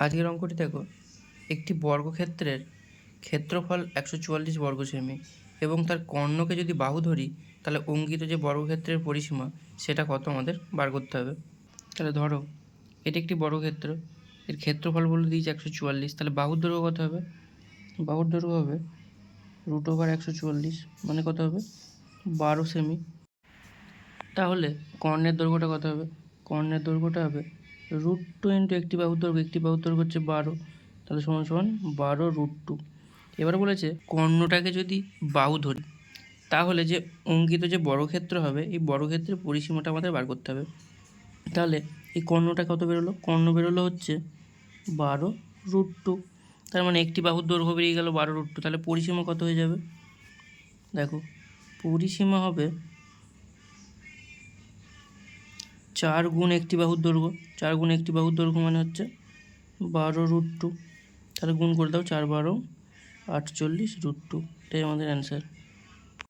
আজকের অঙ্কটি দেখো, একটি বর্গক্ষেত্রের ক্ষেত্রফল 144 বর্গ সেমি এবং তার কর্ণকে যদি বাহু ধরি তাহলে অঙ্কিত যে বর্গক্ষেত্রের পরিসীমা সেটা কত আমাদের বার করতে হবে। তাহলে ধরো এটি একটি বর্গক্ষেত্র, এর ক্ষেত্রফল বলে দিয়েছে 144, তাহলে বাহুর দৈর্ঘ্য কত হবে? বাহুর দৈর্ঘ্য হবে √144, মানে কত হবে? 12 সেমি। তাহলে কর্ণের দৈর্ঘ্যটা কত হবে? কর্ণের দৈর্ঘ্যটা হবে √2 ইন্টু একটি বাহুর দৈর্ঘ্য, একটি বাহুর দৈর্ঘ্য হচ্ছে 12, তাহলে সমান সমান 12√2। এবার বলেছে কর্ণটাকে যদি বাহু ধরি তাহলে যে অঙ্কিত যে বর্গক্ষেত্র হবে এই বর্গক্ষেত্রের পরিসীমাটা আমাদের বার করতে হবে। তাহলে এই কর্ণটা কত বেরোলো? কর্ণ বেরোলো হচ্ছে 12√2, তার মানে একটি বাহুর দৈর্ঘ্য বেরিয়ে গেল 12√2, তাহলে পরিসীমা কত হয়ে যাবে? দেখো পরিসীমা হবে 4 গুণ একটি বাহুর দৈর্ঘ্য, 4 গুণ একটি বাহুর দৈর্ঘ্য মানে হচ্ছে 12√2, তাহলে গুণ করে দাও, 4 12 48√2, এটাই আমাদের অ্যান্সার।